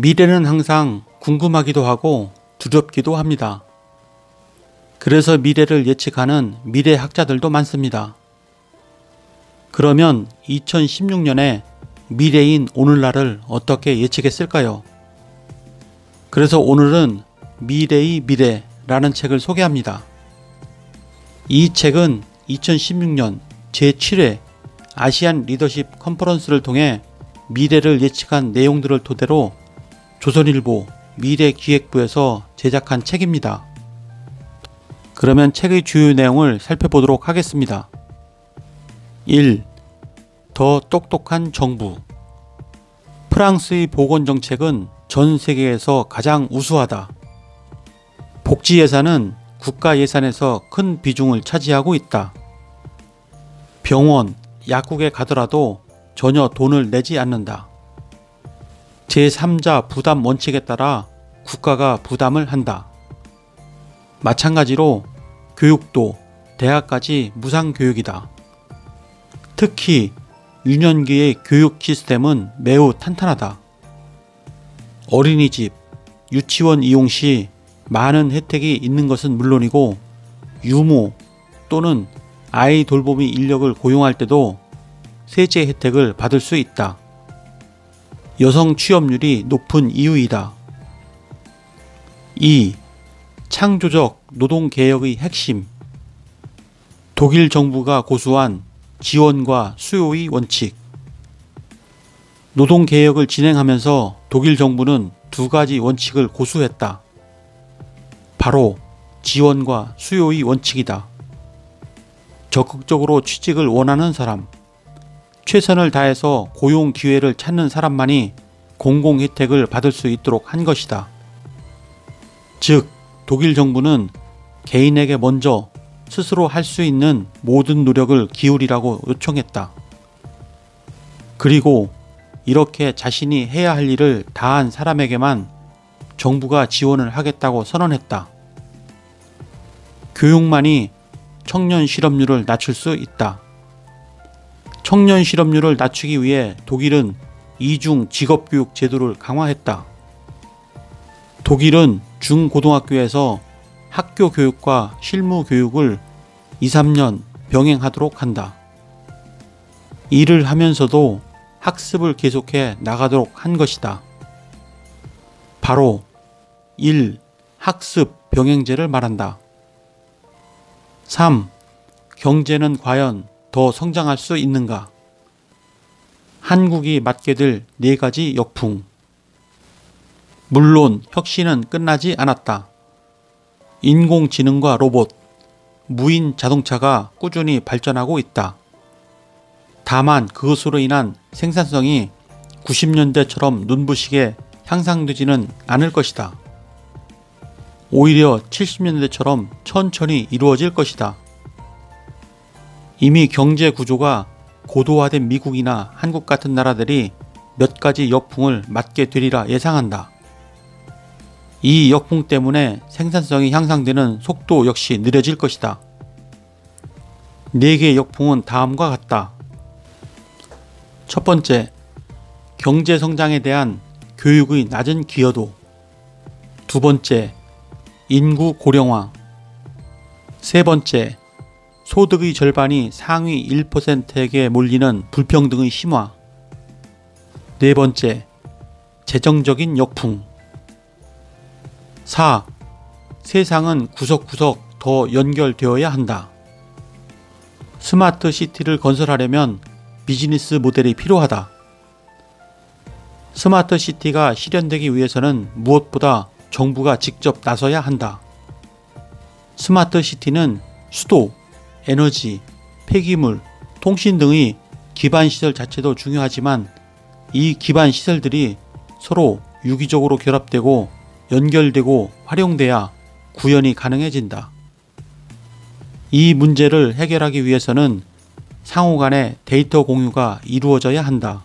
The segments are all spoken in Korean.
미래는 항상 궁금하기도 하고 두렵기도 합니다. 그래서 미래를 예측하는 미래학자들도 많습니다. 그러면 2016년에 미래인 오늘날을 어떻게 예측했을까요? 그래서 오늘은 미래의 미래라는 책을 소개합니다. 이 책은 2016년 제7회 아시안 리더십 컨퍼런스를 통해 미래를 예측한 내용들을 토대로 조선일보 미래기획부에서 제작한 책입니다. 그러면 책의 주요 내용을 살펴보도록 하겠습니다. 1. 더 똑똑한 정부. 프랑스의 보건정책은 전 세계에서 가장 우수하다. 복지 예산은 국가 예산에서 큰 비중을 차지하고 있다. 병원, 약국에 가더라도 전혀 돈을 내지 않는다. 제3자 부담 원칙에 따라 국가가 부담을 한다. 마찬가지로 교육도 대학까지 무상교육이다. 특히 유년기의 교육 시스템은 매우 탄탄하다. 어린이집, 유치원 이용 시 많은 혜택이 있는 것은 물론이고 유모 또는 아이 돌보미 인력을 고용할 때도 세제 혜택을 받을 수 있다. 여성 취업률이 높은 이유이다. 2. 창조적 노동개혁의 핵심. 독일 정부가 고수한 지원과 수요의 원칙. 노동개혁을 진행하면서 독일 정부는 두 가지 원칙을 고수했다. 바로 지원과 수요의 원칙이다. 적극적으로 취직을 원하는 사람, 최선을 다해서 고용 기회를 찾는 사람만이 공공 혜택을 받을 수 있도록 한 것이다. 즉, 독일 정부는 개인에게 먼저 스스로 할 수 있는 모든 노력을 기울이라고 요청했다. 그리고 이렇게 자신이 해야 할 일을 다한 사람에게만 정부가 지원을 하겠다고 선언했다. 교육만이 청년 실업률을 낮출 수 있다. 청년 실업률을 낮추기 위해 독일은 이중 직업교육 제도를 강화했다. 독일은 중고등학교에서 학교 교육과 실무 교육을 2, 3년 병행하도록 한다. 일을 하면서도 학습을 계속해 나가도록 한 것이다. 바로 1. 학습 병행제를 말한다. 3. 경제는 과연 더 성장할 수 있는가? 한국이 맞게 될 4가지 역풍. 물론 혁신은 끝나지 않았다. 인공지능과 로봇, 무인 자동차가 꾸준히 발전하고 있다. 다만 그것으로 인한 생산성이 90년대처럼 눈부시게 향상되지는 않을 것이다. 오히려 70년대처럼 천천히 이루어질 것이다. 이미 경제 구조가 고도화된 미국이나 한국 같은 나라들이 몇 가지 역풍을 맞게 되리라 예상한다. 이 역풍 때문에 생산성이 향상되는 속도 역시 느려질 것이다. 4개의 역풍은 다음과 같다. 첫 번째, 경제 성장에 대한 교육의 낮은 기여도. 두 번째, 인구 고령화. 세 번째, 소득의 절반이 상위 1%에게 몰리는 불평등의 심화. 네 번째, 재정적인 역풍. 4. 세상은 구석구석 더 연결되어야 한다. 스마트 시티를 건설하려면 비즈니스 모델이 필요하다. 스마트 시티가 실현되기 위해서는 무엇보다 정부가 직접 나서야 한다. 스마트 시티는 수도, 에너지, 폐기물, 통신 등의 기반 시설 자체도 중요하지만 이 기반 시설들이 서로 유기적으로 결합되고 연결되고 활용돼야 구현이 가능해진다. 이 문제를 해결하기 위해서는 상호 간의 데이터 공유가 이루어져야 한다.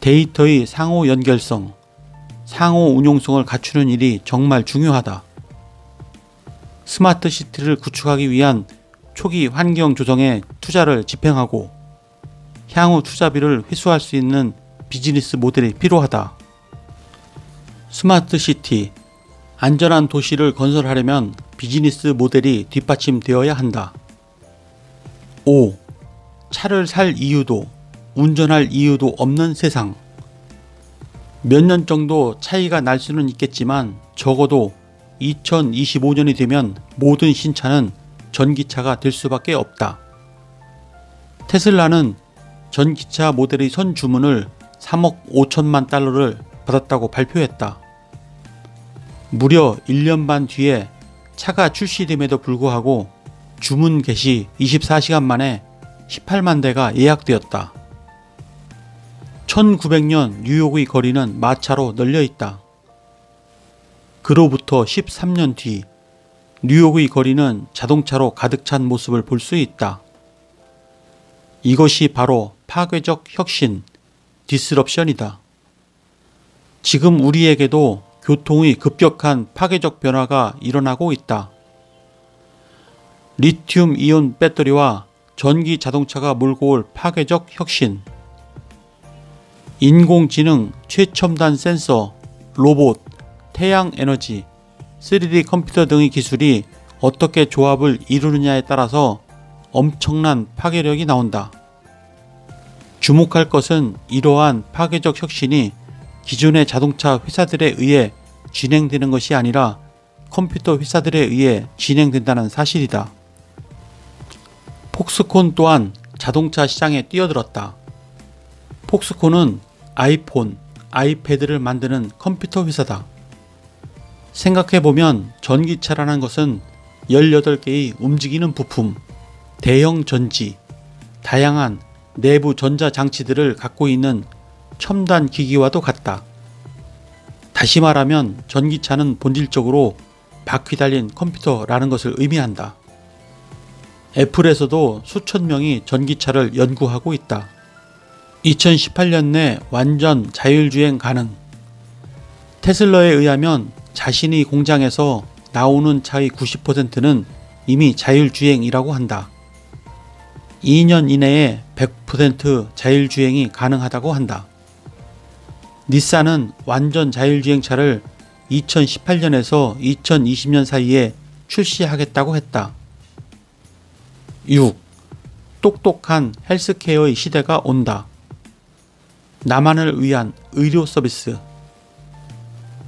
데이터의 상호 연결성, 상호 운용성을 갖추는 일이 정말 중요하다. 스마트 시티를 구축하기 위한 초기 환경 조성에 투자를 집행하고 향후 투자비를 회수할 수 있는 비즈니스 모델이 필요하다. 스마트시티, 안전한 도시를 건설하려면 비즈니스 모델이 뒷받침되어야 한다. 5. 차를 살 이유도, 운전할 이유도 없는 세상. 몇 년 정도 차이가 날 수는 있겠지만 적어도 2025년이 되면 모든 신차는 전기차가 될 수밖에 없다. 테슬라는 전기차 모델의 선 주문을 3억 5천만 달러를 받았다고 발표했다. 무려 1년 반 뒤에 차가 출시됨에도 불구하고 주문 개시 24시간 만에 18만 대가 예약되었다. 1900년 뉴욕의 거리는 마차로 널려 있다. 그로부터 13년 뒤 뉴욕의 거리는 자동차로 가득 찬 모습을 볼 수 있다. 이것이 바로 파괴적 혁신, 디스럽션이다. 지금 우리에게도 교통의 급격한 파괴적 변화가 일어나고 있다. 리튬 이온 배터리와 전기 자동차가 몰고 올 파괴적 혁신. 인공지능, 최첨단 센서, 로봇, 태양 에너지, 3D 컴퓨터 등의 기술이 어떻게 조합을 이루느냐에 따라서 엄청난 파괴력이 나온다. 주목할 것은 이러한 파괴적 혁신이 기존의 자동차 회사들에 의해 진행되는 것이 아니라 컴퓨터 회사들에 의해 진행된다는 사실이다. 폭스콘 또한 자동차 시장에 뛰어들었다. 폭스콘은 아이폰, 아이패드를 만드는 컴퓨터 회사다. 생각해보면 전기차라는 것은 18개의 움직이는 부품, 대형 전지, 다양한 내부 전자장치들을 갖고 있는 첨단 기기와도 같다. 다시 말하면 전기차는 본질적으로 바퀴 달린 컴퓨터라는 것을 의미한다. 애플에서도 수천 명이 전기차를 연구하고 있다. 2018년 내 완전 자율주행 가능. 테슬라에 의하면 자신의 공장에서 나오는 차의 90%는 이미 자율주행이라고 한다. 2년 이내에 100% 자율주행이 가능하다고 한다. 닛산은 완전 자율주행차를 2018년에서 2020년 사이에 출시하겠다고 했다. 6. 똑똑한 헬스케어의 시대가 온다. 나만을 위한 의료 서비스.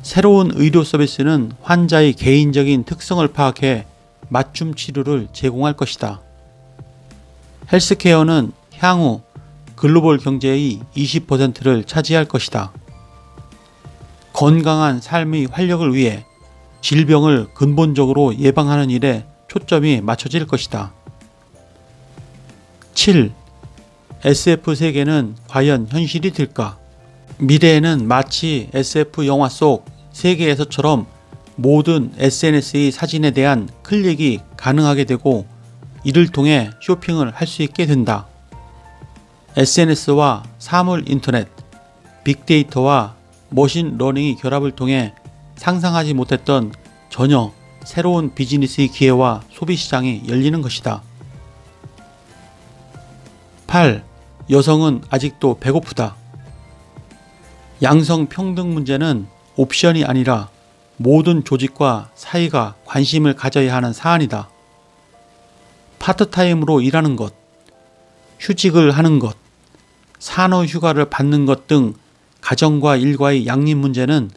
새로운 의료 서비스는 환자의 개인적인 특성을 파악해 맞춤 치료를 제공할 것이다. 헬스케어는 향후 글로벌 경제의 20%를 차지할 것이다. 건강한 삶의 활력을 위해 질병을 근본적으로 예방하는 일에 초점이 맞춰질 것이다. 7. SF 세계는 과연 현실이 될까? 미래에는 마치 SF 영화 속 세계에서처럼 모든 SNS의 사진에 대한 클릭이 가능하게 되고 이를 통해 쇼핑을 할 수 있게 된다. SNS와 사물 인터넷, 빅데이터와 머신러닝의 결합을 통해 상상하지 못했던 전혀 새로운 비즈니스의 기회와 소비시장이 열리는 것이다. 8. 여성은 아직도 배고프다. 양성평등 문제는 옵션이 아니라 모든 조직과 사회가 관심을 가져야 하는 사안이다. 파트타임으로 일하는 것, 휴직을 하는 것, 산후휴가를 받는 것 등 가정과 일과의 양립 문제는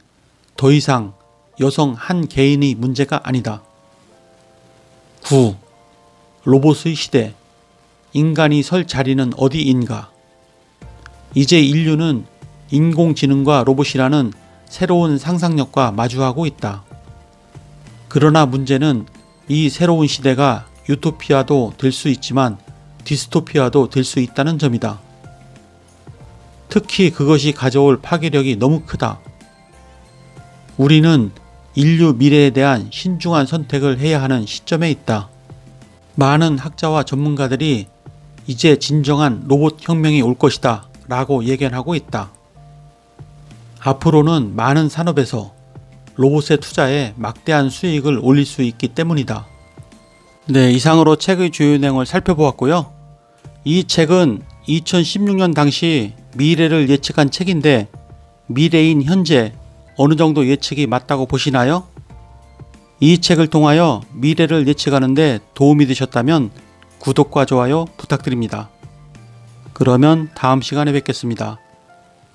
더 이상 여성 한 개인의 문제가 아니다. 9. 로봇의 시대. 인간이 설 자리는 어디인가? 이제 인류는 인공지능과 로봇이라는 새로운 상상력과 마주하고 있다. 그러나 문제는 이 새로운 시대가 유토피아도 될 수 있지만 디스토피아도 될 수 있다는 점이다. 특히 그것이 가져올 파괴력이 너무 크다. 우리는 인류 미래에 대한 신중한 선택을 해야 하는 시점에 있다. 많은 학자와 전문가들이 이제 진정한 로봇 혁명이 올 것이다 라고 예견하고 있다. 앞으로는 많은 산업에서 로봇에 투자해 막대한 수익을 올릴 수 있기 때문이다. 네, 이상으로 책의 주요 내용을 살펴보았고요. 이 책은 2016년 당시 미래를 예측한 책인데 미래인 현재 어느 정도 예측이 맞다고 보시나요? 이 책을 통하여 미래를 예측하는데 도움이 되셨다면 구독과 좋아요 부탁드립니다. 그러면 다음 시간에 뵙겠습니다.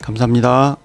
감사합니다.